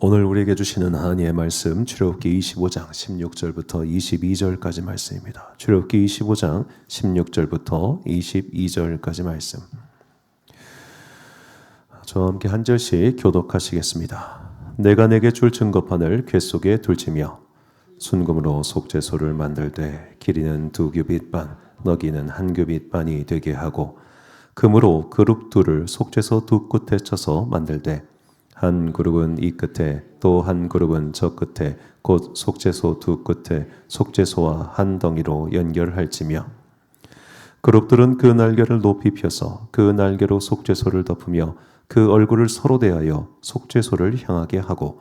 오늘 우리에게 주시는 하나님의 말씀 출애굽기 25장 16절부터 22절까지 말씀입니다. 출애굽기 25장 16절부터 22절까지 말씀. 저와 함께 한 절씩 교독하시겠습니다. 내가 내게 줄 증거판을 궤 속에 둘지며 순금으로 속죄소를 만들되 길이는 2규빗 반, 너기는 1규빗 반이 되게 하고 금으로 그룹 둘을 속죄소 두 끝에 쳐서 만들되 한 그룹은 이 끝에 또 한 그룹은 저 끝에 곧 속죄소 두 끝에 속죄소와 한 덩이로 연결할지며 그룹들은 그 날개를 높이 펴서 그 날개로 속죄소를 덮으며 그 얼굴을 서로 대하여 속죄소를 향하게 하고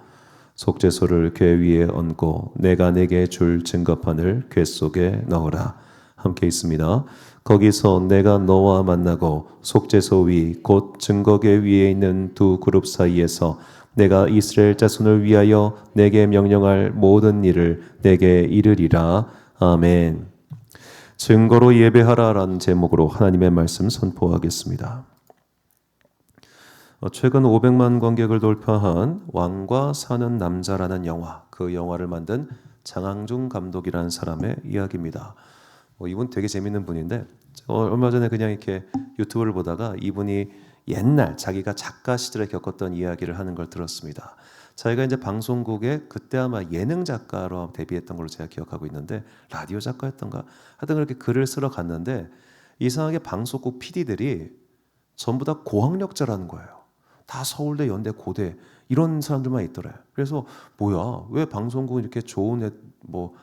속죄소를 궤 위에 얹고 내가 내게 줄 증거판을 궤 속에 넣으라. 함께 있습니다. 거기서 내가 너와 만나고 속죄소 위 곧 증거궤 위에 있는 두 그룹 사이에서 내가 이스라엘 자손을 위하여 내게 명령할 모든 일을 내게 이르리라. 아멘. 증거로 예배하라라는 제목으로 하나님의 말씀 선포하겠습니다. 최근 500만 관객을 돌파한 왕과 사는 남자라는 영화, 그 영화를 만든 장항준 감독이라는 사람의 이야기입니다. 이분 되게 재밌는 분인데 얼마 전에 그냥 이렇게 유튜브를 보다가 이분이 옛날 자기가 작가 시절에 겪었던 이야기를 하는 걸 들었습니다. 자기가 이제 방송국에 그때 아마 예능 작가로 데뷔했던 걸로 제가 기억하고 있는데 라디오 작가였던가 하여튼 그렇게 글을 쓰러 갔는데 이상하게 방송국 PD들이 전부 다 고학력자라는 거예요. 다 서울대, 연대, 고대 이런 사람들만 있더래. 그래서 뭐야 왜 방송국은 이렇게 좋은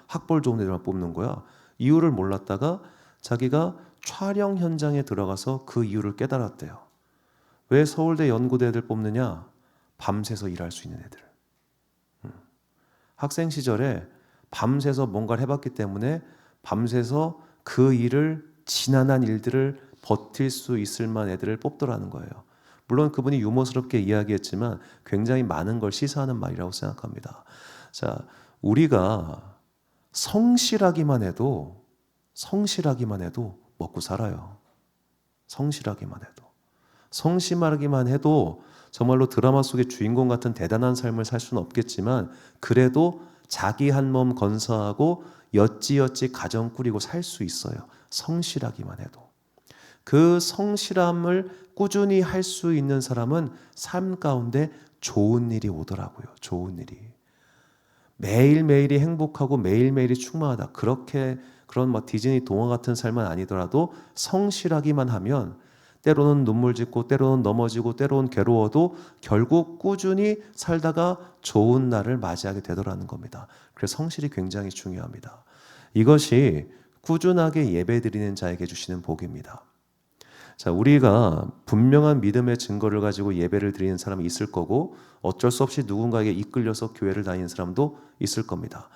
학벌 좋은 애들만 뽑는 거야? 이유를 몰랐다가 자기가 촬영 현장에 들어가서 그 이유를 깨달았대요. 왜 서울대 연고대 애들 뽑느냐? 밤새서 일할 수 있는 애들. 학생 시절에 밤새서 뭔가를 해봤기 때문에 밤새서 그 일을 지난한 일들을 버틸 수 있을 만한 애들을 뽑더라는 거예요. 물론 그분이 유머스럽게 이야기했지만 굉장히 많은 걸 시사하는 말이라고 생각합니다. 자, 우리가 성실하기만 해도 먹고 살아요. 성실하기만 해도 정말로 드라마 속의 주인공 같은 대단한 삶을 살 수는 없겠지만 그래도 자기 한 몸 건사하고 여찌여찌 가정 꾸리고 살 수 있어요. 성실하기만 해도. 그 성실함을 꾸준히 할 수 있는 사람은 삶 가운데 좋은 일이 오더라고요. 좋은 일이. 매일매일이 행복하고 매일매일이 충만하다. 그런 디즈니 동화 같은 삶은 아니더라도 성실하기만 하면 때로는 눈물 짓고 때로는 넘어지고 때로는 괴로워도 결국 꾸준히 살다가 좋은 날을 맞이하게 되더라는 겁니다. 그래서 성실이 굉장히 중요합니다. 이것이 꾸준하게 예배드리는 자에게 주시는 복입니다. 자, 우리가 분명한 믿음의 증거를 가지고 예배를 드리는 사람이 있을 거고 어쩔 수 없이 누군가에게 이끌려서 교회를 다니는 사람도 있을 겁니다.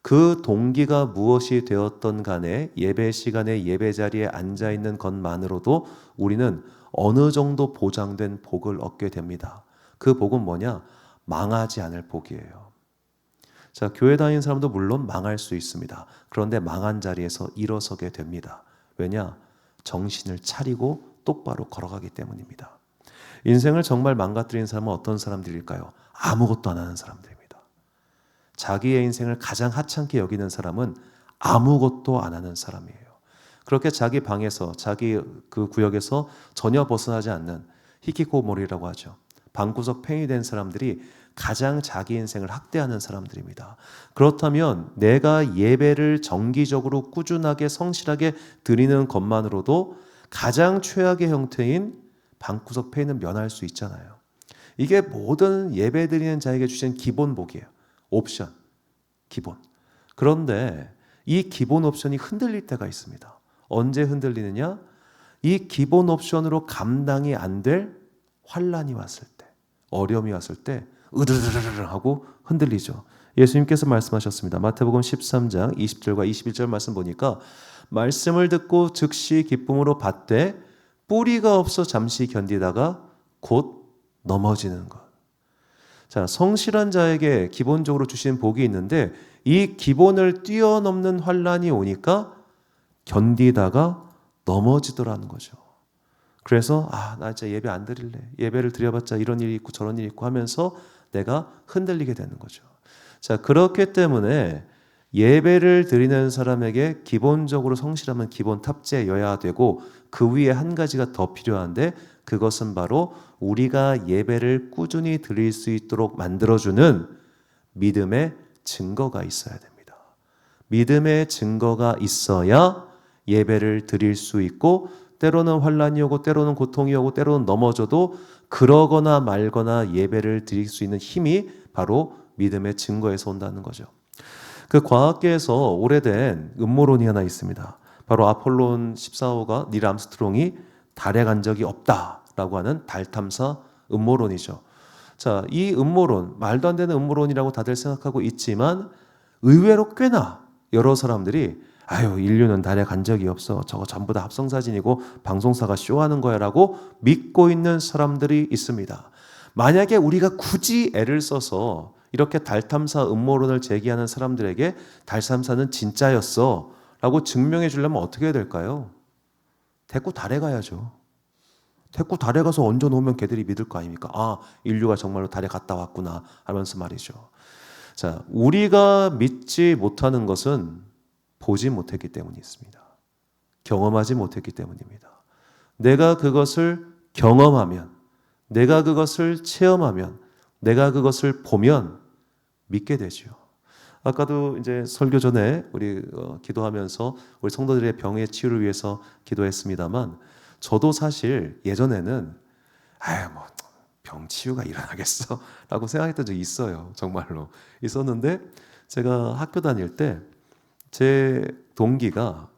그 동기가 무엇이 되었던 간에 예배 시간에 예배 자리에 앉아있는 것만으로도 우리는 어느 정도 보장된 복을 얻게 됩니다. 그 복은 뭐냐? 망하지 않을 복이에요. 자, 교회 다니는 사람도 물론 망할 수 있습니다. 그런데 망한 자리에서 일어서게 됩니다. 왜냐? 정신을 차리고 똑바로 걸어가기 때문입니다. 인생을 정말 망가뜨린 사람은 어떤 사람들일까요? 아무것도 안 하는 사람들입니다. 자기의 인생을 가장 하찮게 여기는 사람은 아무것도 안 하는 사람이에요. 그렇게 자기 방에서 자기 그 구역에서 전혀 벗어나지 않는 히키코모리라고 하죠. 방구석 팽이 된 사람들이 가장 자기 인생을 학대하는 사람들입니다. 그렇다면 내가 예배를 정기적으로 꾸준하게 성실하게 드리는 것만으로도 가장 최악의 형태인 방구석 팽이는 면할 수 있잖아요. 이게 모든 예배 드리는 자에게 주신 기본 복이에요. 옵션, 기본. 그런데 이 기본 옵션이 흔들릴 때가 있습니다. 언제 흔들리느냐? 이 기본 옵션으로 감당이 안 될 환난이 왔을 때, 어려움이 왔을 때 으르르르 하고 흔들리죠. 예수님께서 말씀하셨습니다. 마태복음 13장 20절과 21절 말씀 보니까 말씀을 듣고 즉시 기쁨으로 받되 뿌리가 없어 잠시 견디다가 곧 넘어지는 것. 자, 성실한 자에게 기본적으로 주신 복이 있는데 이 기본을 뛰어넘는 환난이 오니까 견디다가 넘어지더라는 거죠. 그래서 나 진짜 예배 안 드릴래. 예배를 드려봤자 이런 일이 있고 저런 일이 있고 하면서 내가 흔들리게 되는 거죠. 자, 그렇기 때문에 예배를 드리는 사람에게 기본적으로 성실함은 기본 탑재여야 되고 그 위에 한 가지가 더 필요한데 그것은 바로 우리가 예배를 꾸준히 드릴 수 있도록 만들어주는 믿음의 증거가 있어야 됩니다. 믿음의 증거가 있어야 예배를 드릴 수 있고 때로는 환난이 오고 때로는 고통이 오고 때로는 넘어져도 그러거나 말거나 예배를 드릴 수 있는 힘이 바로 믿음의 증거에서 온다는 거죠. 그 과학계에서 오래된 음모론이 하나 있습니다. 바로 아폴론 14호가 닐 암스트롱이 달에 간 적이 없다라고 하는 달 탐사 음모론이죠. 자, 이 음모론, 말도 안 되는 음모론이라고 다들 생각하고 있지만 의외로 꽤나 여러 사람들이 아유, 인류는 달에 간 적이 없어. 저거 전부 다 합성사진이고 방송사가 쇼하는 거야 라고 믿고 있는 사람들이 있습니다. 만약에 우리가 굳이 애를 써서 이렇게 달 탐사 음모론을 제기하는 사람들에게 달 탐사는 진짜였어 라고 증명해 주려면 어떻게 해야 될까요? 데리고 달에 가야죠. 데리고 달에 가서 얹어놓으면 걔들이 믿을 거 아닙니까? 아, 인류가 정말로 달에 갔다 왔구나 하면서 말이죠. 자, 우리가 믿지 못하는 것은 보지 못했기 때문이 있습니다. 경험하지 못했기 때문입니다. 내가 그것을 경험하면, 내가 그것을 체험하면, 내가 그것을 보면 믿게 되죠. 아까도 이제 설교 전에 우리 기도하면서 우리 성도들의 병의 치유를 위해서 기도했습니다만 저도 사실 예전에는 아유 뭐 병 치유가 일어나겠어 라고 생각했던 적이 있어요. 정말로 있었는데 제가 학교 다닐 때 제 동기가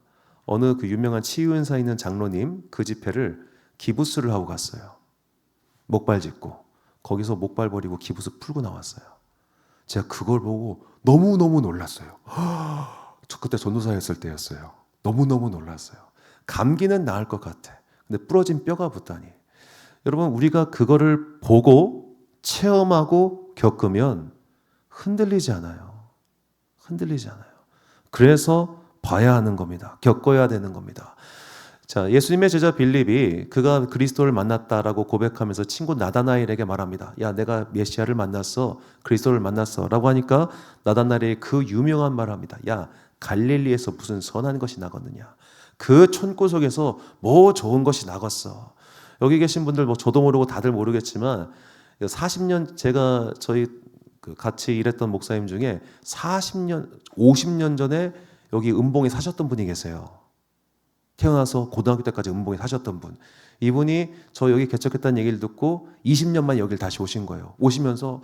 어느 그 유명한 치유 은사 있는 장로님 그 집회를 기부스를 하고 갔어요. 목발 짚고 거기서 목발 버리고 기부스 풀고 나왔어요. 제가 그걸 보고 너무너무 놀랐어요. 저 그때 전도사였을 때였어요. 너무너무 놀랐어요. 감기는 나을 것 같아. 근데 부러진 뼈가 붙다니. 여러분 우리가 그거를 보고 체험하고 겪으면 흔들리지 않아요. 흔들리지 않아요. 그래서 봐야 하는 겁니다. 겪어야 되는 겁니다. 자, 예수님의 제자 빌립이 그가 그리스도를 만났다라고 고백하면서 친구 나다나엘에게 말합니다. 야, 내가 메시아를 만났어. 그리스도를 만났어. 라고 하니까 나다나엘이 그 유명한 말을 합니다. 야, 갈릴리에서 무슨 선한 것이 나겠느냐. 그 촌구석에서 뭐 좋은 것이 나겠어. 여기 계신 분들 뭐 저도 모르고 다들 모르겠지만 40년 제가 저희 같이 일했던 목사님 중에 40년, 50년 전에 여기 은봉에 사셨던 분이 계세요. 태어나서 고등학교 때까지 은봉에 사셨던 분. 이분이 저 여기 개척했다는 얘기를 듣고 20년 만에 여기를 다시 오신 거예요. 오시면서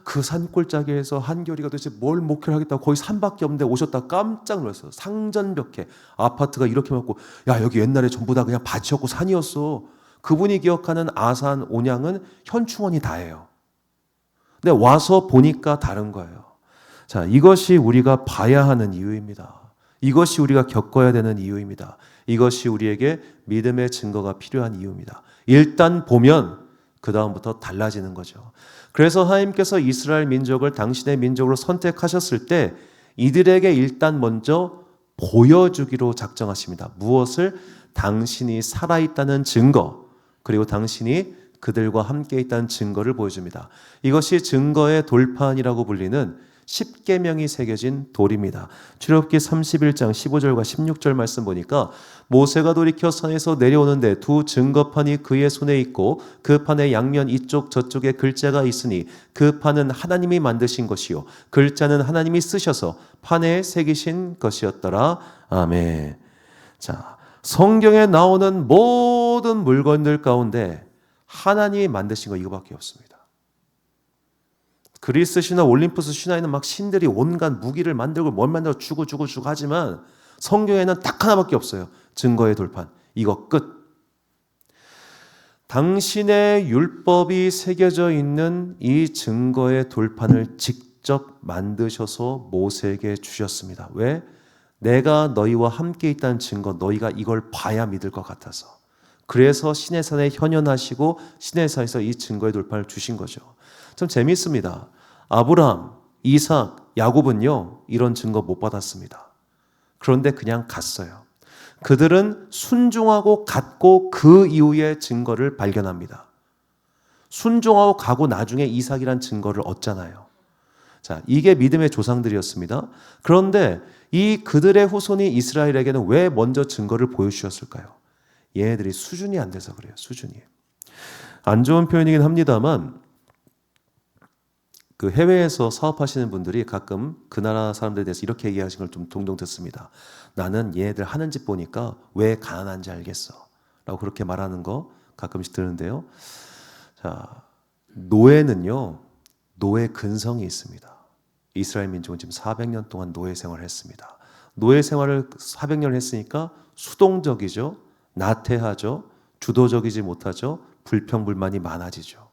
그 산골짜기에서 한결이가 도대체 뭘 목표를 하겠다고 거의 산밖에 없는데 오셨다 깜짝 놀랐어요. 상전벽해. 아파트가 이렇게 많고 야 여기 옛날에 전부 다 그냥 밭이었고 산이었어. 그분이 기억하는 아산, 온양은 현충원이 다예요. 근데 와서 보니까 다른 거예요. 자, 이것이 우리가 봐야 하는 이유입니다. 이것이 우리가 겪어야 되는 이유입니다. 이것이 우리에게 믿음의 증거가 필요한 이유입니다. 일단 보면 그 다음부터 달라지는 거죠. 그래서 하나님께서 이스라엘 민족을 당신의 민족으로 선택하셨을 때 이들에게 일단 먼저 보여주기로 작정하십니다. 무엇을? 당신이 살아있다는 증거, 그리고 당신이 그들과 함께 있다는 증거를 보여줍니다. 이것이 증거의 돌판이라고 불리는 십계명이 새겨진 돌입니다. 출애굽기 31장 15절과 16절 말씀 보니까 모세가 돌이켜 산에서 내려오는데 두 증거판이 그의 손에 있고 그 판의 양면 이쪽 저쪽에 글자가 있으니 그 판은 하나님이 만드신 것이요 글자는 하나님이 쓰셔서 판에 새기신 것이었더라. 아멘. 자, 성경에 나오는 모든 물건들 가운데 하나님이 만드신 거 이거밖에 없습니다. 그리스 신화, 올림푸스 신화에는 막 신들이 온갖 무기를 만들고 뭘 만들어 주고 하지만 성경에는 딱 하나밖에 없어요. 증거의 돌판. 이거 끝. 당신의 율법이 새겨져 있는 이 증거의 돌판을 직접 만드셔서 모세에게 주셨습니다. 왜? 내가 너희와 함께 있다는 증거, 너희가 이걸 봐야 믿을 것 같아서. 그래서 시내산에 현현하시고 시내산에서 이 증거의 돌판을 주신 거죠. 참 재미있습니다. 아브라함, 이삭, 야곱은요 이런 증거 못 받았습니다. 그런데 그냥 갔어요. 그들은 순종하고 갔고 그 이후에 증거를 발견합니다. 순종하고 가고 나중에 이삭이란 증거를 얻잖아요. 자, 이게 믿음의 조상들이었습니다. 그런데 이 그들의 후손이 이스라엘에게는 왜 먼저 증거를 보여주셨을까요? 얘네들이 수준이 안 돼서 그래요. 수준이. 안 좋은 표현이긴 합니다만 그 해외에서 사업하시는 분들이 가끔 그 나라 사람들에 대해서 이렇게 얘기하시는 걸 좀 종종 듣습니다. 나는 얘네들 하는 짓 보니까 왜 가난한지 알겠어. 라고 그렇게 말하는 거 가끔씩 들은데요. 자, 노예는요, 노예 근성이 있습니다. 이스라엘 민족은 지금 400년 동안 노예 생활을 했습니다. 노예 생활을 400년을 했으니까 수동적이죠, 나태하죠, 주도적이지 못하죠, 불평불만이 많아지죠.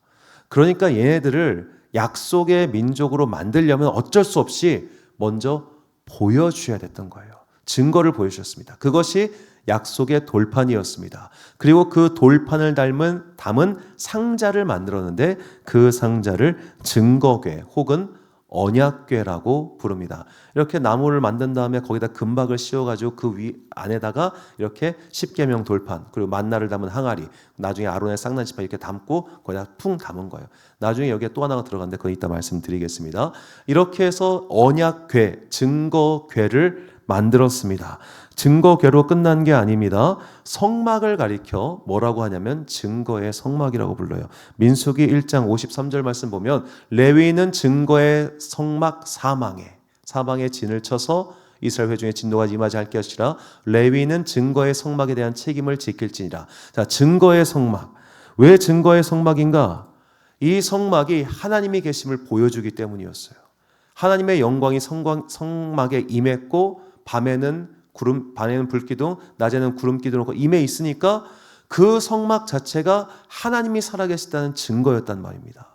그러니까 얘네들을 약속의 민족으로 만들려면 어쩔 수 없이 먼저 보여줘야 됐던 거예요. 증거를 보여주셨습니다. 그것이 약속의 돌판이었습니다. 그리고 그 돌판을 담은 상자를 만들었는데 그 상자를 증거궤 혹은 언약궤라고 부릅니다. 이렇게 나무를 만든 다음에 거기다 금박을 씌워가지고 그 위 안에다가 이렇게 십계명 돌판 그리고 만나를 담은 항아리 나중에 아론의 쌍난지파 이렇게 담고 거기다 퉁 담은 거예요. 나중에 여기에 또 하나가 들어갔는데 그건 이따 말씀드리겠습니다. 이렇게 해서 언약궤 증거궤를 만들었습니다. 증거궤로 끝난 게 아닙니다. 성막을 가리켜 뭐라고 하냐면 증거의 성막이라고 불러요. 민수기 1장 53절 말씀 보면 레위인은 증거의 성막 사방에 진을 쳐서 이스라엘 회중의 진노가 임하지 않게 하시라. 레위인은 증거의 성막에 대한 책임을 지킬지니라. 자, 증거의 성막. 왜 증거의 성막인가? 이 성막이 하나님이 계심을 보여주기 때문이었어요. 하나님의 영광이 성막에 임했고 밤에는 불기둥, 낮에는 구름기둥으로 임해 있으니까 그 성막 자체가 하나님이 살아계시다는 증거였단 말입니다.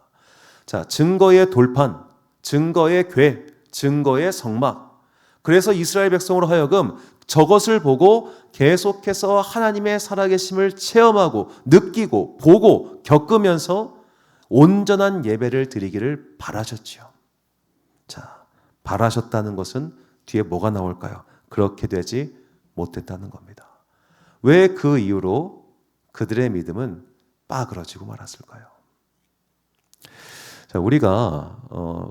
자, 증거의 돌판, 증거의 궤, 증거의 성막. 그래서 이스라엘 백성으로 하여금 저것을 보고 계속해서 하나님의 살아계심을 체험하고 느끼고 보고 겪으면서 온전한 예배를 드리기를 바라셨지요. 자, 바라셨다는 것은 뒤에 뭐가 나올까요? 그렇게 되지 못했다는 겁니다. 왜 그 이후로 그들의 믿음은 빠그러지고 말았을까요? 자, 우리가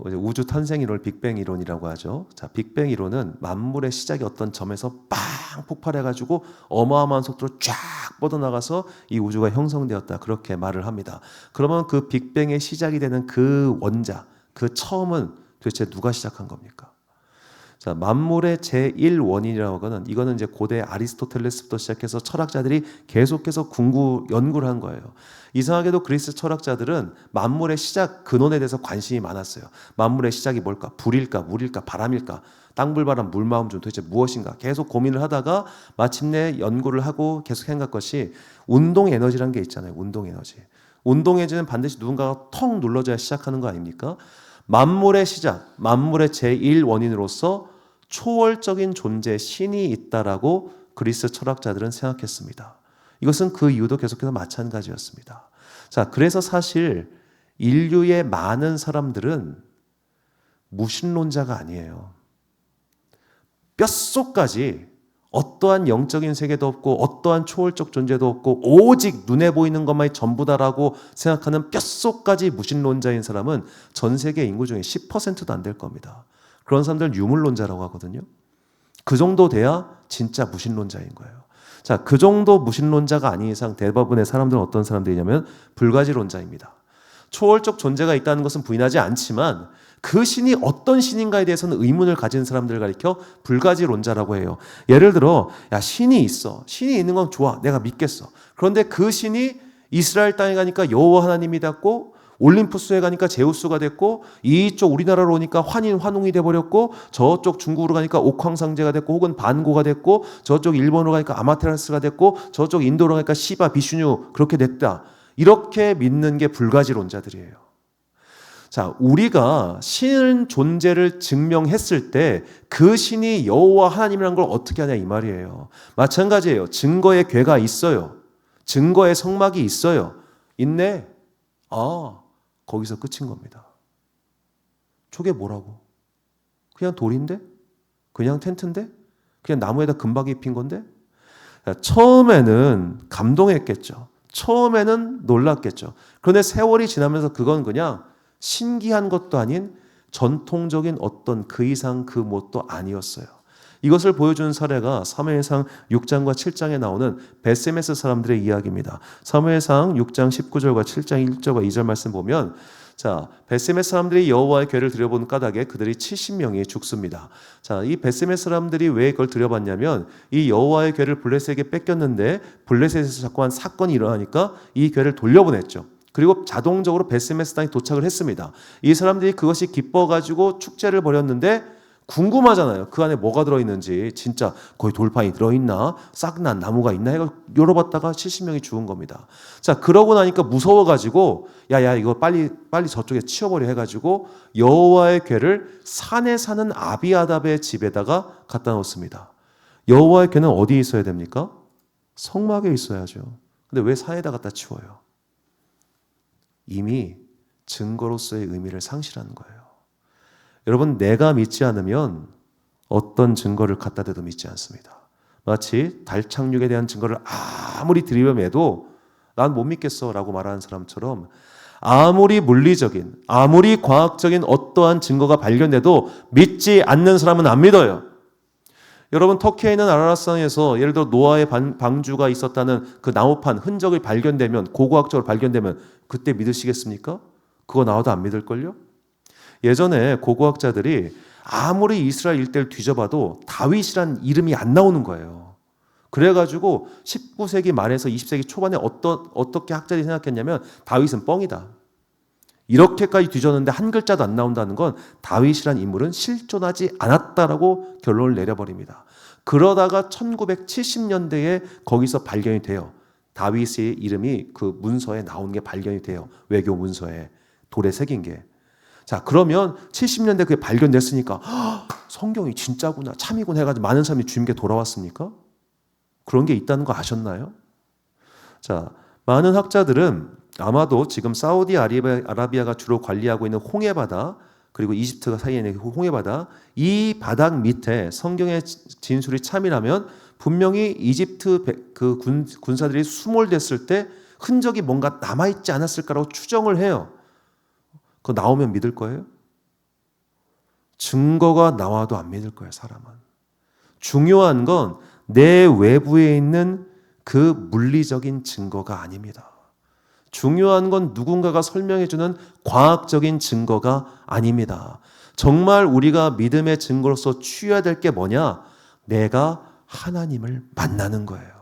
우주 탄생 이론을 빅뱅 이론이라고 하죠. 자, 빅뱅 이론은 만물의 시작이 어떤 점에서 빵 폭발해가지고 어마어마한 속도로 쫙 뻗어나가서 이 우주가 형성되었다 그렇게 말을 합니다. 그러면 그 빅뱅의 시작이 되는 그 원자, 그 처음은 도대체 누가 시작한 겁니까? 자, 만물의 제1원인이라고 하는 이거는 이제 고대 아리스토텔레스부터 시작해서 철학자들이 계속해서 연구를 한 거예요. 이상하게도 그리스 철학자들은 만물의 시작 근원에 대해서 관심이 많았어요. 만물의 시작이 뭘까? 불일까? 물일까? 바람일까? 땅불바람 물마음 중 도대체 무엇인가? 계속 고민을 하다가 마침내 연구를 하고 계속 생각한 것이 운동 에너지라는 게 있잖아요. 운동 에너지. 운동 에너지는 반드시 누군가가 턱 눌러줘야 시작하는 거 아닙니까? 만물의 시작, 만물의 제1원인으로서 초월적인 존재, 신이 있다라고 그리스 철학자들은 생각했습니다. 이것은 그 이유도 계속해서 마찬가지였습니다. 자, 그래서 사실 인류의 많은 사람들은 무신론자가 아니에요. 뼛속까지 어떠한 영적인 세계도 없고 어떠한 초월적 존재도 없고 오직 눈에 보이는 것만이 전부다라고 생각하는 뼛속까지 무신론자인 사람은 전 세계 인구 중에 10%도 안 될 겁니다. 그런 사람들 유물론자라고 하거든요. 그 정도 돼야 진짜 무신론자인 거예요. 자, 그 정도 무신론자가 아닌 이상 대부분의 사람들은 어떤 사람들이냐면 불가지론자입니다. 초월적 존재가 있다는 것은 부인하지 않지만 그 신이 어떤 신인가에 대해서는 의문을 가진 사람들을 가리켜 불가지론자라고 해요. 예를 들어, 야, 신이 있어. 신이 있는 건 좋아. 내가 믿겠어. 그런데 그 신이 이스라엘 땅에 가니까 여호와 하나님이 됐고 올림푸스에 가니까 제우스가 됐고 이쪽 우리나라로 오니까 환웅이 돼버렸고 저쪽 중국으로 가니까 옥황상제가 됐고 혹은 반고가 됐고 저쪽 일본으로 가니까 아마테라스가 됐고 저쪽 인도로 가니까 시바 비슈뉴 그렇게 됐다. 이렇게 믿는 게 불가지론자들이에요. 자, 우리가 신 존재를 증명했을 때 그 신이 여호와 하나님이라는 걸 어떻게 하냐 이 말이에요. 마찬가지예요. 증거의 궤가 있어요. 증거의 성막이 있어요. 있네. 거기서 끝인 겁니다. 저게 뭐라고? 그냥 돌인데? 그냥 텐트인데? 그냥 나무에다 금박이 입힌 건데? 처음에는 감동했겠죠. 처음에는 놀랐겠죠. 그런데 세월이 지나면서 그건 그냥 신기한 것도 아닌 전통적인 어떤 그 이상 그 뭣도 아니었어요. 이것을 보여주는 사례가 사무엘상 6장과 7장에 나오는 베세메스 사람들의 이야기입니다. 사무엘상 6장 19절과 7장 1절과 2절 말씀 보면 자, 베세메스 사람들이 여호와의 궤를 들여본 까닭에 그들이 70명이 죽습니다. 자, 이 베세메스 사람들이 왜 그걸 들여봤냐면 이 여호와의 궤를 블레셋에게 뺏겼는데 블레셋에서 자꾸만 사건이 일어나니까 이 궤를 돌려보냈죠. 그리고 자동적으로 베세메스 땅에 도착을 했습니다. 이 사람들이 그것이 기뻐가지고 축제를 벌였는데 궁금하잖아요. 그 안에 뭐가 들어있는지, 진짜 거기 돌판이 들어있나, 싹난 나무가 있나 해서 열어봤다가 70명이 죽은 겁니다. 자, 그러고 나니까 무서워가지고 야 이거 빨리 저쪽에 치워버려 해가지고 여호와의 궤를 산에 사는 아비아답의 집에다가 갖다 놓습니다. 여호와의 궤는 어디에 있어야 됩니까? 성막에 있어야죠. 근데 왜 산에다 갖다 치워요? 이미 증거로서의 의미를 상실하는 거예요. 여러분, 내가 믿지 않으면 어떤 증거를 갖다 대도 믿지 않습니다. 마치 달 착륙에 대한 증거를 아무리 들이매도 난 못 믿겠어 라고 말하는 사람처럼 아무리 물리적인, 아무리 과학적인 어떠한 증거가 발견돼도 믿지 않는 사람은 안 믿어요. 여러분, 터키에 있는 아라라산에서 예를 들어 노아의 방주가 있었다는 그 나무판 흔적이 발견되면, 고고학적으로 발견되면 그때 믿으시겠습니까? 그거 나와도 안 믿을걸요? 예전에 고고학자들이 아무리 이스라엘 일대를 뒤져봐도 다윗이란 이름이 안 나오는 거예요. 그래가지고 19세기 말에서 20세기 초반에 어떻게 학자들이 생각했냐면 다윗은 뻥이다. 이렇게까지 뒤졌는데 한 글자도 안 나온다는 건 다윗이란 인물은 실존하지 않았다라고 결론을 내려버립니다. 그러다가 1970년대에 거기서 발견이 돼요. 다윗의 이름이 그 문서에 나오는 게 발견이 돼요. 외교 문서에 돌에 새긴 게. 자, 그러면 70년대 그게 발견됐으니까 성경이 진짜구나, 참이구나 해가지고 많은 사람이 주님께 돌아왔습니까? 그런 게 있다는 거 아셨나요? 자, 많은 학자들은 아마도 지금 사우디아라비아가 주로 관리하고 있는 홍해바다, 그리고 이집트가 사이에 있는 홍해바다, 이 바닥 밑에 성경의 진술이 참이라면 분명히 이집트 그 군사들이 수몰됐을 때 흔적이 뭔가 남아있지 않았을까라고 추정을 해요. 그거 나오면 믿을 거예요? 증거가 나와도 안 믿을 거예요, 사람은. 중요한 건 내 외부에 있는 그 물리적인 증거가 아닙니다. 중요한 건 누군가가 설명해주는 과학적인 증거가 아닙니다. 정말 우리가 믿음의 증거로서 취해야 될 게 뭐냐? 내가 하나님을 만나는 거예요.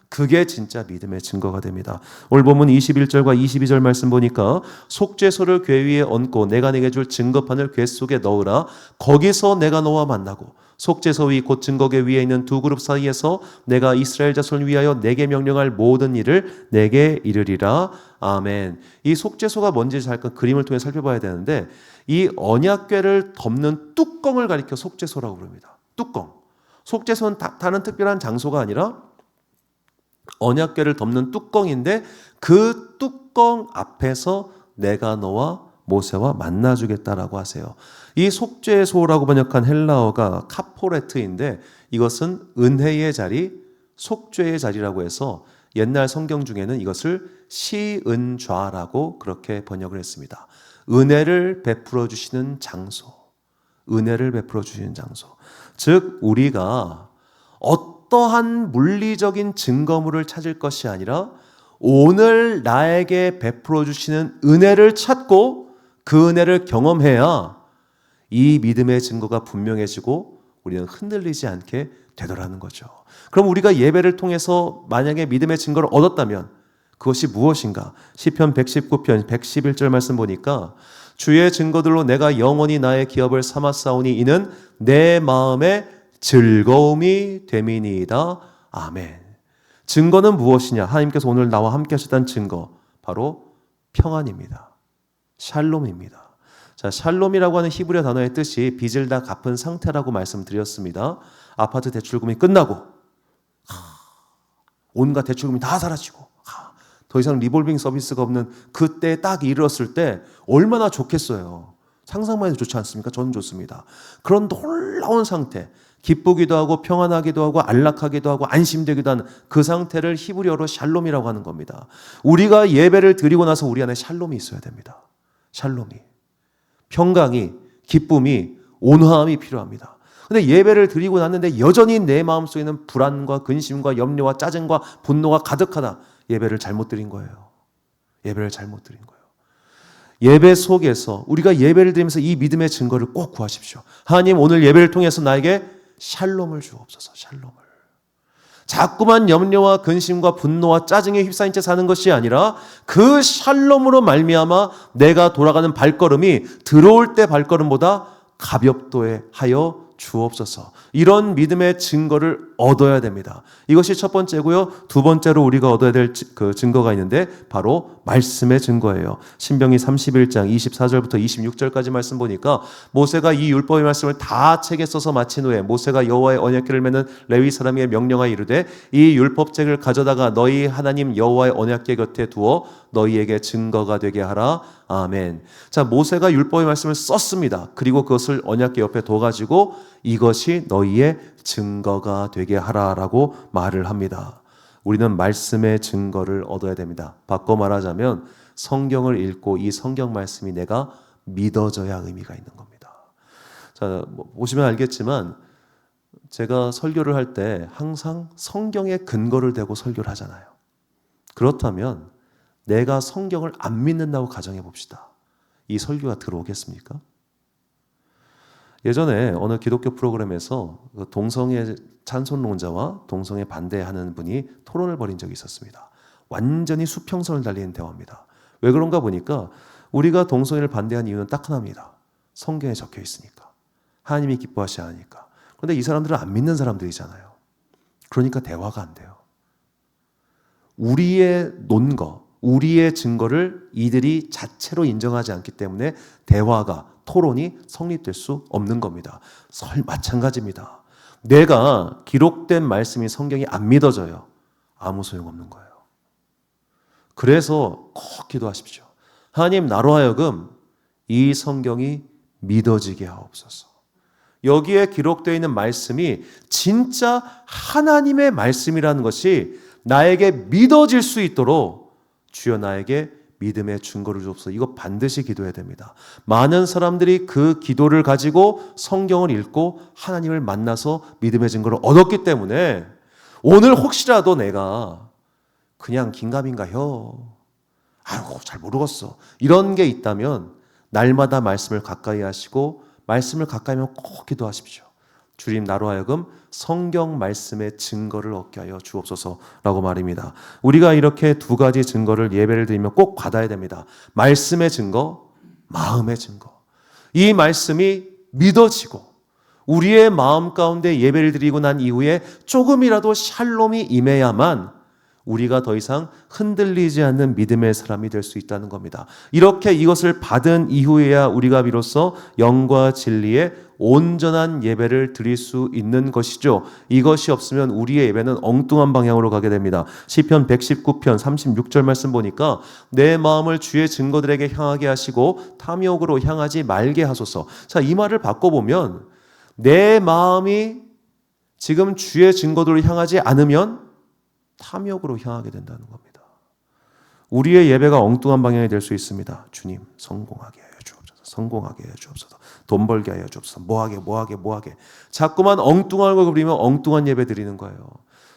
그게 진짜 믿음의 증거가 됩니다. 오늘 본문 21절과 22절 말씀 보니까 속죄소를 궤 위에 얹고 내가 네게 줄 증거판을 궤 속에 넣으라. 거기서 내가 너와 만나고 속죄소 위 곧 증거궤 위에 있는 두 그룹 사이에서 내가 이스라엘 자손을 위하여 내게 명령할 모든 일을 내게 이르리라. 아멘. 이 속죄소가 뭔지 잠깐 그림을 통해 살펴봐야 되는데 이 언약궤를 덮는 뚜껑을 가리켜 속죄소라고 부릅니다. 뚜껑. 속죄소는 다른 특별한 장소가 아니라 언약궤를 덮는 뚜껑인데 그 뚜껑 앞에서 내가 너와 모세와 만나주겠다라고 하세요. 이 속죄소라고 번역한 헬라어가 카포레트인데 이것은 은혜의 자리, 속죄의 자리라고 해서 옛날 성경 중에는 이것을 시은좌라고 그렇게 번역을 했습니다. 은혜를 베풀어 주시는 장소, 은혜를 베풀어 주시는 장소. 즉 우리가 어떠한 물리적인 증거물을 찾을 것이 아니라 오늘 나에게 베풀어 주시는 은혜를 찾고 그 은혜를 경험해야 이 믿음의 증거가 분명해지고 우리는 흔들리지 않게 되더라는 거죠. 그럼 우리가 예배를 통해서 만약에 믿음의 증거를 얻었다면 그것이 무엇인가? 시편 119편 111절 말씀 보니까 주의 증거들로 내가 영원히 나의 기업을 삼았사오니 이는 내 마음의 즐거움이 됨이니이다. 아멘. 증거는 무엇이냐? 하나님께서 오늘 나와 함께 하셨다는 증거, 바로 평안입니다. 샬롬입니다. 자, 샬롬이라고 하는 히브리어 단어의 뜻이 빚을 다 갚은 상태라고 말씀드렸습니다. 아파트 대출금이 끝나고 온갖 대출금이 다 사라지고 더 이상 리볼빙 서비스가 없는 그때에 딱 이르렀을 때 얼마나 좋겠어요. 상상만 해도 좋지 않습니까? 저는 좋습니다. 그런 놀라운 상태, 기쁘기도 하고 평안하기도 하고 안락하기도 하고 안심되기도 하는 그 상태를 히브리어로 샬롬이라고 하는 겁니다. 우리가 예배를 드리고 나서 우리 안에 샬롬이 있어야 됩니다. 샬롬이. 평강이, 기쁨이, 온화함이 필요합니다. 근데 예배를 드리고 났는데 여전히 내 마음속에는 불안과 근심과 염려와 짜증과 분노가 가득하다. 예배를 잘못 드린 거예요. 예배를 잘못 드린 거예요. 예배 속에서 우리가 예배를 드리면서 이 믿음의 증거를 꼭 구하십시오. 하나님, 오늘 예배를 통해서 나에게 샬롬을 주옵소서. 샬롬을. 자꾸만 염려와 근심과 분노와 짜증에 휩싸인 채 사는 것이 아니라 그 샬롬으로 말미암아 내가 돌아가는 발걸음이 들어올 때 발걸음보다 가볍도에 하여 주옵소서. 이런 믿음의 증거를 얻어야 됩니다. 이것이 첫 번째고요. 두 번째로 우리가 얻어야 될 그 증거가 있는데 바로 말씀의 증거예요. 신명기 31장 24절부터 26절까지 말씀 보니까 모세가 이 율법의 말씀을 다 책에 써서 마친 후에 모세가 여호와의 언약궤를 메는 레위 사람에게 명령하여 이르되 이 율법책을 가져다가 너희 하나님 여호와의 언약궤 곁에 두어 너희에게 증거가 되게 하라. 아멘. 자, 모세가 율법의 말씀을 썼습니다. 그리고 그것을 언약궤 옆에 둬가지고 이것이 너희의 증거가 되게 하라라고 말을 합니다. 우리는 말씀의 증거를 얻어야 됩니다. 바꿔 말하자면 성경을 읽고 이 성경 말씀이 내가 믿어져야 의미가 있는 겁니다. 자, 보시면 알겠지만 제가 설교를 할 때 항상 성경에 근거를 대고 설교를 하잖아요. 그렇다면 내가 성경을 안 믿는다고 가정해 봅시다. 이 설교가 들어오겠습니까? 예전에 어느 기독교 프로그램에서 동성애 찬송론자와 동성애 반대하는 분이 토론을 벌인 적이 있었습니다. 완전히 수평선을 달리는 대화입니다. 왜 그런가 보니까 우리가 동성애를 반대한 이유는 딱 하나입니다. 성경에 적혀 있으니까. 하나님이 기뻐하시지 않으니까. 그런데 이 사람들은 안 믿는 사람들이잖아요. 그러니까 대화가 안 돼요. 우리의 논거, 우리의 증거를 이들이 자체로 인정하지 않기 때문에 대화가, 토론이 성립될 수 없는 겁니다. 마찬가지입니다. 내가 기록된 말씀이 성경이 안 믿어져요. 아무 소용없는 거예요. 그래서 꼭 기도하십시오. 하나님, 나로 하여금 이 성경이 믿어지게 하옵소서. 여기에 기록되어 있는 말씀이 진짜 하나님의 말씀이라는 것이 나에게 믿어질 수 있도록 주여 나에게 믿음의 증거를 주옵소서. 이거 반드시 기도해야 됩니다. 많은 사람들이 그 기도를 가지고 성경을 읽고 하나님을 만나서 믿음의 증거를 얻었기 때문에 오늘 혹시라도 내가 그냥 긴가민가요. 아유, 잘 모르겠어. 이런 게 있다면 날마다 말씀을 가까이 하시고 말씀을 가까이 하면 꼭 기도하십시오. 주님, 나로 하여금 성경 말씀의 증거를 얻게 하여 주옵소서라고 말입니다. 우리가 이렇게 두 가지 증거를 예배를 드리면 꼭 받아야 됩니다. 말씀의 증거, 마음의 증거. 이 말씀이 믿어지고 우리의 마음 가운데 예배를 드리고 난 이후에 조금이라도 샬롬이 임해야만 우리가 더 이상 흔들리지 않는 믿음의 사람이 될 수 있다는 겁니다. 이렇게 이것을 받은 이후에야 우리가 비로소 영과 진리의 온전한 예배를 드릴 수 있는 것이죠. 이것이 없으면 우리의 예배는 엉뚱한 방향으로 가게 됩니다. 시편 119편 36절 말씀 보니까 내 마음을 주의 증거들에게 향하게 하시고 탐욕으로 향하지 말게 하소서. 자, 이 말을 바꿔보면 내 마음이 지금 주의 증거들을 향하지 않으면 탐욕으로 향하게 된다는 겁니다. 우리의 예배가 엉뚱한 방향이 될 수 있습니다. 주님, 성공하게 하여 주옵소서. 성공하게 하여 주옵소서. 돈 벌게 하여 주옵소서. 뭐하게. 자꾸만 엉뚱한 걸 그리면 엉뚱한 예배 드리는 거예요.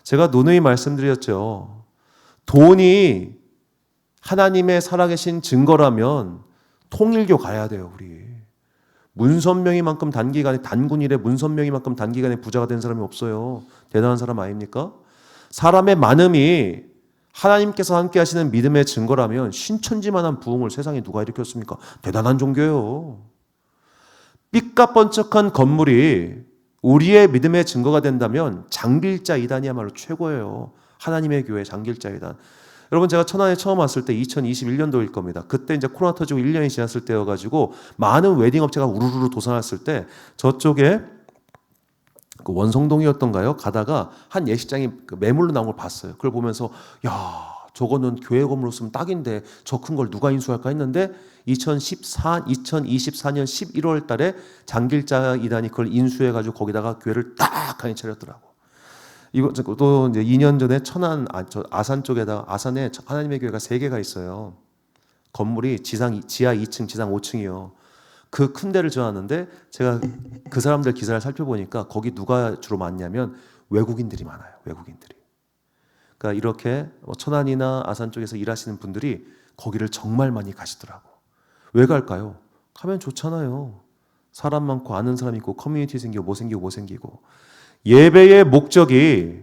제가 누누이 말씀드렸죠. 돈이 하나님의 살아계신 증거라면 통일교 가야 돼요, 우리. 문선명이만큼 단군일에 문선명이만큼 단기간에 부자가 된 사람이 없어요. 대단한 사람 아닙니까? 사람의 많음이 하나님께서 함께 하시는 믿음의 증거라면 신천지만한 부흥을 세상에 누가 일으켰습니까? 대단한 종교예요. 삐까번쩍한 건물이 우리의 믿음의 증거가 된다면 장길자 이단이야말로 최고예요. 하나님의 교회 장길자 이단. 여러분, 제가 천안에 처음 왔을 때 2021년도일 겁니다. 그때 이제 코로나 터지고 1년이 지났을 때여가지고 많은 웨딩 업체가 우르르 도산했을 때 저쪽에 그 원성동이었던가요? 가다가 한 예식장이 매물로 나온 걸 봤어요. 그걸 보면서 야, 저거는 교회 건물로 쓰면 딱인데 저 큰 걸 누가 인수할까 했는데 2024년 11월 달에 장길자 이단이 그걸 인수해가지고 거기다가 교회를 딱 강히 차렸더라고. 이거 또 이제 2년 전에 천안 아산 쪽에다 아산에 하나님의 교회가 3개가 있어요. 건물이 지하 2층, 지상 5층이요. 그 큰 데를 지어놨는데 제가 그 사람들 기사를 살펴보니까 거기 누가 주로 많냐면 외국인들이 많아요. 외국인들이. 그러니까 이렇게 천안이나 아산 쪽에서 일하시는 분들이 거기를 정말 많이 가시더라고. 왜 갈까요? 가면 좋잖아요. 사람 많고 아는 사람 있고 커뮤니티 생기고 뭐 생기고 뭐 생기고. 예배의 목적이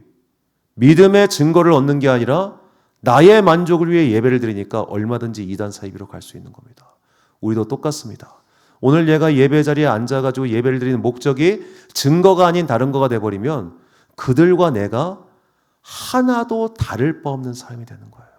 믿음의 증거를 얻는 게 아니라 나의 만족을 위해 예배를 드리니까 얼마든지 이단 사이비로 갈 수 있는 겁니다. 우리도 똑같습니다. 오늘 얘가 예배 자리에 앉아가지고 예배를 드리는 목적이 증거가 아닌 다른 거가 돼버리면 그들과 내가 하나도 다를 바 없는 삶이 되는 거예요.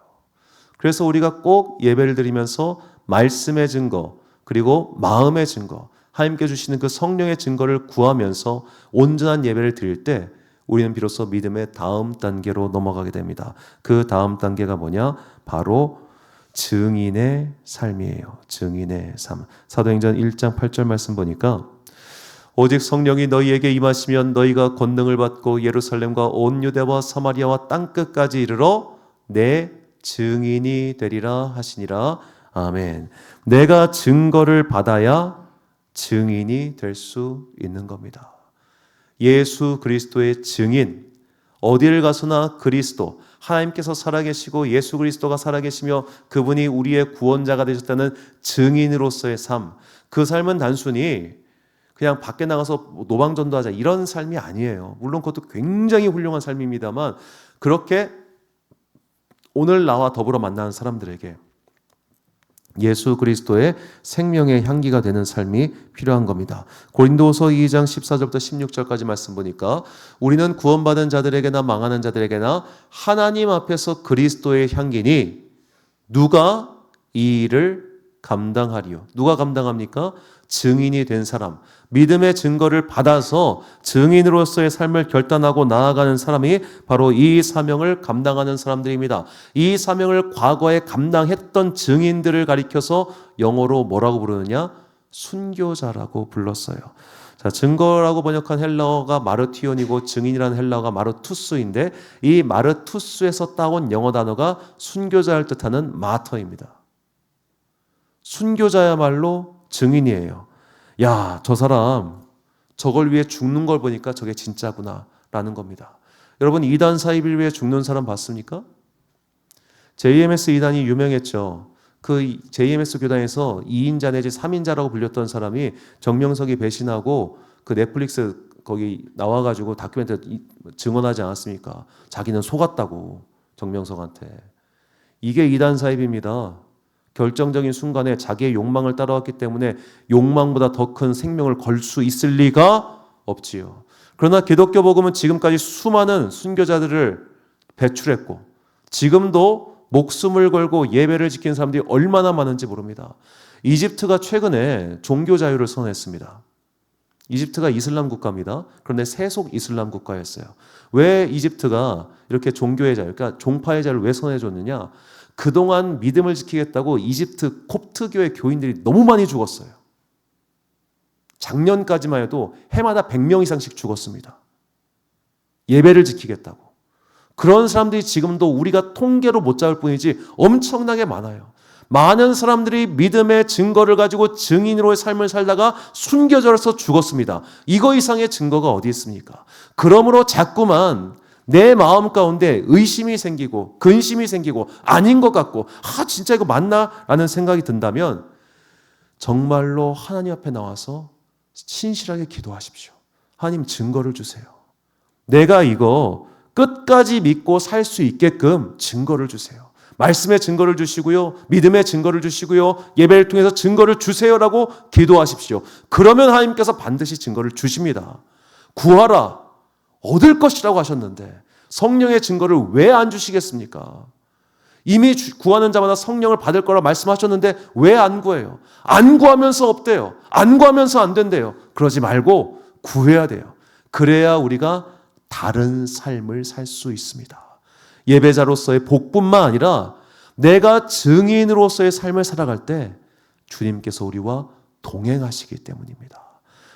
그래서 우리가 꼭 예배를 드리면서 말씀의 증거 그리고 마음의 증거 하나님께 주시는 그 성령의 증거를 구하면서 온전한 예배를 드릴 때 우리는 비로소 믿음의 다음 단계로 넘어가게 됩니다. 그 다음 단계가 뭐냐? 바로 증인의 삶이에요. 증인의 삶. 사도행전 1장 8절 말씀 보니까 오직 성령이 너희에게 임하시면 너희가 권능을 받고 예루살렘과 온 유대와 사마리아와 땅끝까지 이르러 내 증인이 되리라 하시니라. 아멘. 내가 증거를 받아야 증인이 될 수 있는 겁니다. 예수 그리스도의 증인, 어디를 가서나 그리스도, 하나님께서 살아계시고 예수 그리스도가 살아계시며 그분이 우리의 구원자가 되셨다는 증인으로서의 삶, 그 삶은 단순히 그냥 밖에 나가서 노방전도하자 이런 삶이 아니에요. 물론 그것도 굉장히 훌륭한 삶입니다만 그렇게 오늘 나와 더불어 만나는 사람들에게 예수 그리스도의 생명의 향기가 되는 삶이 필요한 겁니다. 고린도후서 2장 14절부터 16절까지 말씀 보니까 우리는 구원받은 자들에게나 망하는 자들에게나 하나님 앞에서 그리스도의 향기니 누가 이 일을 감당하리요. 누가 감당합니까? 증인이 된 사람, 믿음의 증거를 받아서 증인으로서의 삶을 결단하고 나아가는 사람이 바로 이 사명을 감당하는 사람들입니다. 이 사명을 과거에 감당했던 증인들을 가리켜서 영어로 뭐라고 부르느냐? 순교자라고 불렀어요. 자, 증거라고 번역한 헬라어가 마르티온이고 증인이라는 헬라어가 마르투스인데 이 마르투스에서 따온 영어 단어가 순교자를 뜻하는 마터입니다. 순교자야말로 증인이에요. 야, 저 사람 저걸 위해 죽는 걸 보니까 저게 진짜구나 라는 겁니다. 여러분 이단 사이비를 위해 죽는 사람 봤습니까? JMS 이단이 유명했죠. 그 JMS 교단에서 2인자 내지 3인자라고 불렸던 사람이 정명석이 배신하고 그 넷플릭스 거기 나와가지고 다큐멘터리 증언하지 않았습니까? 자기는 속았다고 정명석한테. 이게 이단 사입입니다. 결정적인 순간에 자기의 욕망을 따라왔기 때문에 욕망보다 더 큰 생명을 걸 수 있을 리가 없지요. 그러나 기독교 복음은 지금까지 수많은 순교자들을 배출했고 지금도 목숨을 걸고 예배를 지킨 사람들이 얼마나 많은지 모릅니다. 이집트가 최근에 종교 자유를 선언했습니다. 이집트가 이슬람 국가입니다. 그런데 세속 이슬람 국가였어요. 왜 이집트가 이렇게 종교의 자유, 그러니까 종파의 자유를 왜 선언해줬느냐? 그동안 믿음을 지키겠다고 이집트 콥트교의 교인들이 너무 많이 죽었어요. 작년까지만 해도 해마다 100명 이상씩 죽었습니다. 예배를 지키겠다고. 그런 사람들이 지금도 우리가 통계로 못 잡을 뿐이지 엄청나게 많아요. 많은 사람들이 믿음의 증거를 가지고 증인으로의 삶을 살다가 순교자로서 죽었습니다. 이거 이상의 증거가 어디 있습니까? 그러므로 자꾸만 내 마음 가운데 의심이 생기고 근심이 생기고 아닌 것 같고 진짜 이거 맞나? 라는 생각이 든다면 정말로 하나님 앞에 나와서 신실하게 기도하십시오. 하나님 증거를 주세요. 내가 이거 끝까지 믿고 살 수 있게끔 증거를 주세요. 말씀의 증거를 주시고요. 믿음의 증거를 주시고요. 예배를 통해서 증거를 주세요라고 기도하십시오. 그러면 하나님께서 반드시 증거를 주십니다. 구하라. 얻을 것이라고 하셨는데 성령의 증거를 왜 안 주시겠습니까? 이미 구하는 자마다 성령을 받을 거라 말씀하셨는데 왜 안 구해요? 안 구하면서 없대요. 안 구하면서 안 된대요. 그러지 말고 구해야 돼요. 그래야 우리가 다른 삶을 살 수 있습니다. 예배자로서의 복뿐만 아니라 내가 증인으로서의 삶을 살아갈 때 주님께서 우리와 동행하시기 때문입니다.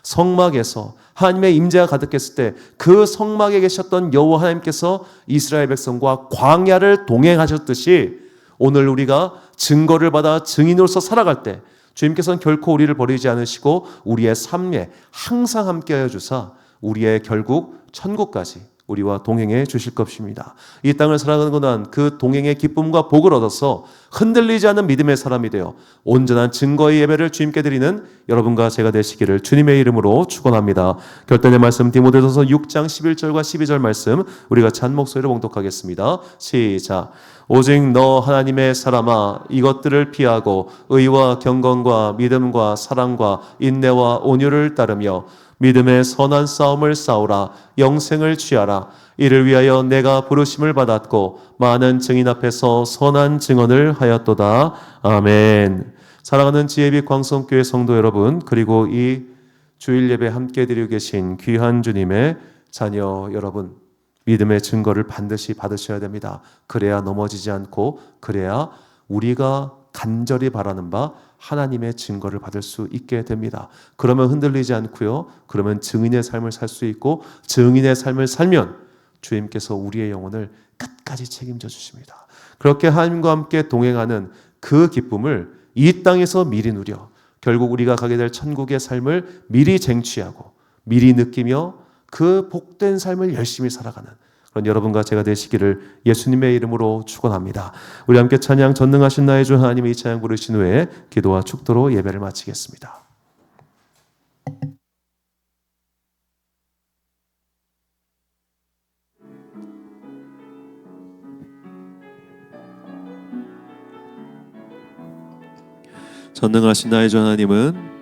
성막에서 하나님의 임재가 가득했을 때 그 성막에 계셨던 여호와 하나님께서 이스라엘 백성과 광야를 동행하셨듯이 오늘 우리가 증거를 받아 증인으로서 살아갈 때 주님께서는 결코 우리를 버리지 않으시고 우리의 삶에 항상 함께하여 주사 우리의 결국 천국까지 우리와 동행해 주실 것입니다. 이 땅을 살아가는 동안 그 동행의 기쁨과 복을 얻어서 흔들리지 않는 믿음의 사람이 되어 온전한 증거의 예배를 주님께 드리는 여러분과 제가 되시기를 주님의 이름으로 축원합니다. 결단의 말씀 디모데전서 6장 11절과 12절 말씀 우리 같이 한 목소리로 봉독하겠습니다. 시작. 오직 너 하나님의 사람아 이것들을 피하고 의와 경건과 믿음과 사랑과 인내와 온유를 따르며 믿음의 선한 싸움을 싸우라. 영생을 취하라. 이를 위하여 내가 부르심을 받았고 많은 증인 앞에서 선한 증언을 하였도다. 아멘. 사랑하는 지혜빛 광성교회 성도 여러분, 그리고 이 주일 예배 함께 드리고 계신 귀한 주님의 자녀 여러분, 믿음의 증거를 반드시 받으셔야 됩니다. 그래야 넘어지지 않고, 그래야 우리가 간절히 바라는 바 하나님의 증거를 받을 수 있게 됩니다. 그러면 흔들리지 않고요. 그러면 증인의 삶을 살 수 있고, 증인의 삶을 살면 주님께서 우리의 영혼을 끝까지 책임져 주십니다. 그렇게 하나님과 함께 동행하는 그 기쁨을 이 땅에서 미리 누려 결국 우리가 가게 될 천국의 삶을 미리 쟁취하고 미리 느끼며 그 복된 삶을 열심히 살아가는 그런 여러분과 제가 되시기를 예수님의 이름으로 축원합니다. 우리 함께 찬양 전능하신 나의 주 하나님의 이 찬양 부르신 후에 기도와 축도로 예배를 마치겠습니다. 전능하신 나의 주 하나님은